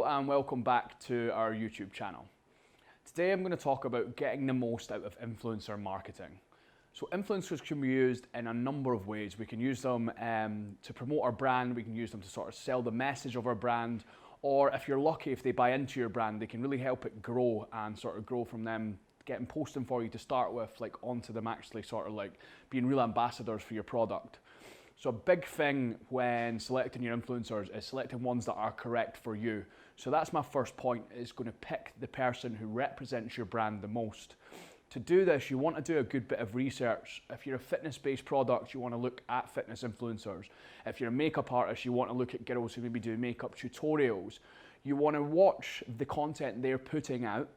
and welcome back to our YouTube channel. Today I'm going to talk about getting the most out of influencer marketing. So influencers can be used in a number of ways. We can use them to promote our brand, we can use them to sort of sell the message of our brand, or if you're lucky, if they buy into your brand, they can really help it grow and sort of grow from them getting posting for you to start with, like onto them actually sort of like being real ambassadors for your product. So a big thing when selecting your influencers is selecting ones that are correct for you. So that's my first point, is going to pick the person who represents your brand the most. To do this, you want to do a good bit of research. If you're a fitness-based product, you want to look at fitness influencers. If you're a makeup artist, you want to look at girls who maybe do makeup tutorials. You want to watch the content they're putting out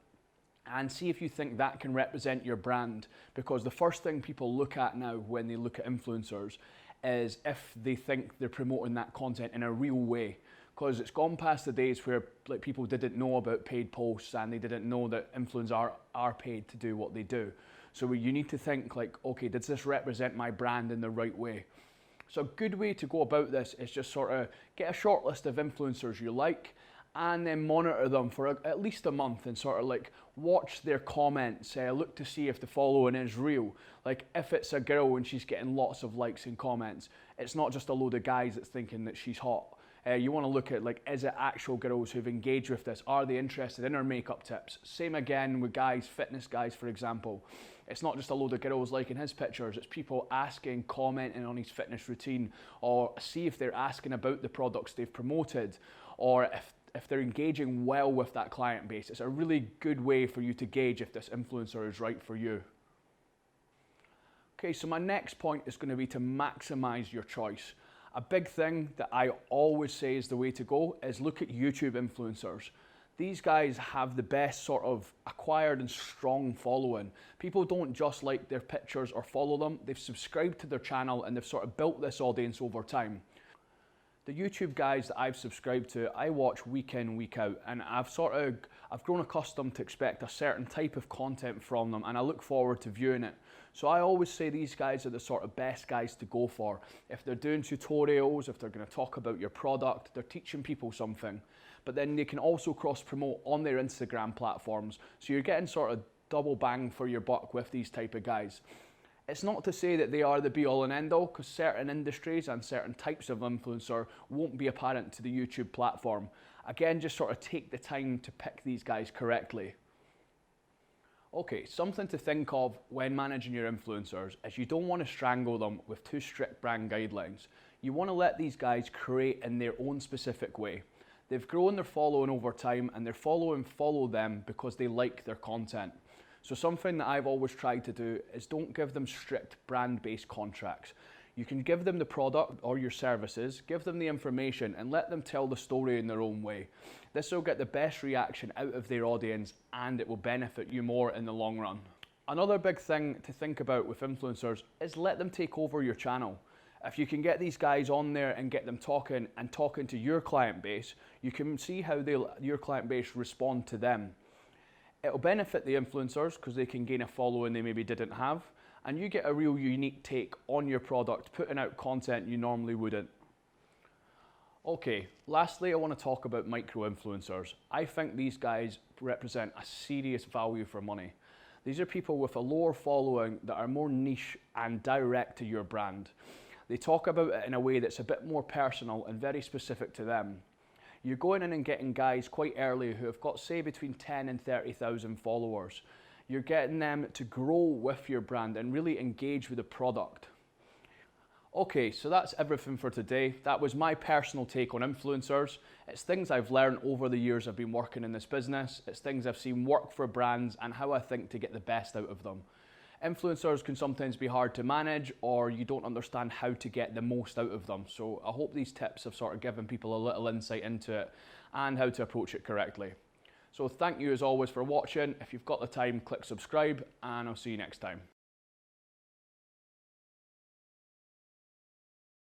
and see if you think that can represent your brand. Because the first thing people look at now when they look at influencers is if they think they're promoting that content in a real way. Because it's gone past the days where like people didn't know about paid posts and they didn't know that influencers are paid to do what they do. So you need to think like, okay, does this represent my brand in the right way? So a good way to go about this is just sort of get a short list of influencers you like and then monitor them for at least a month and sort of like watch their comments, look to see if the following is real. Like if it's a girl and she's getting lots of likes and comments, it's not just a load of guys that's thinking that she's hot. You want to look at like, is it actual girls who've engaged with this? Are they interested in her makeup tips? Same again with guys, fitness guys for example. It's not just a load of girls liking his pictures, it's people asking, commenting on his fitness routine, or see if they're asking about the products they've promoted, or if they're engaging well with that client base. It's a really good way for you to gauge if this influencer is right for you. Okay, so my next point is going to be to maximize your choice. A big thing that I always say is the way to go is look at YouTube influencers. These guys have the best sort of acquired and strong following. People don't just like their pictures or follow them, they've subscribed to their channel and they've sort of built this audience over time. The YouTube guys that I've subscribed to, I watch week in, week out, and I've grown accustomed to expect a certain type of content from them, and I look forward to viewing it. So I always say these guys are the sort of best guys to go for. If they're doing tutorials, if they're going to talk about your product, they're teaching people something. But then they can also cross-promote on their Instagram platforms, so you're getting sort of double bang for your buck with these type of guys. It's not to say that they are the be-all and end-all, because certain industries and certain types of influencer won't be apparent to the YouTube platform. Again, just sort of take the time to pick these guys correctly. Okay, something to think of when managing your influencers is you don't want to strangle them with too strict brand guidelines. You want to let these guys create in their own specific way. They've grown their following over time and their following follow them because they like their content. So something that I've always tried to do is don't give them strict brand-based contracts. You can give them the product or your services, give them the information and let them tell the story in their own way. This will get the best reaction out of their audience and it will benefit you more in the long run. Another big thing to think about with influencers is let them take over your channel. If you can get these guys on there and get them talking to your client base, you can see how your client base respond to them. It'll benefit the influencers because they can gain a following they maybe didn't have, and you get a real unique take on your product, putting out content you normally wouldn't. Okay, lastly I want to talk about micro-influencers. I think these guys represent a serious value for money. These are people with a lower following that are more niche and direct to your brand. They talk about it in a way that's a bit more personal and very specific to them. You're going in and getting guys quite early who have got say between 10 and 30,000 followers. You're getting them to grow with your brand and really engage with the product. Okay, so that's everything for today. That was my personal take on influencers. It's things I've learned over the years I've been working in this business. It's things I've seen work for brands and how I think to get the best out of them. Influencers can sometimes be hard to manage or you don't understand how to get the most out of them. So I hope these tips have sort of given people a little insight into it and how to approach it correctly. So thank you as always for watching. If you've got the time, click subscribe and I'll see you next time.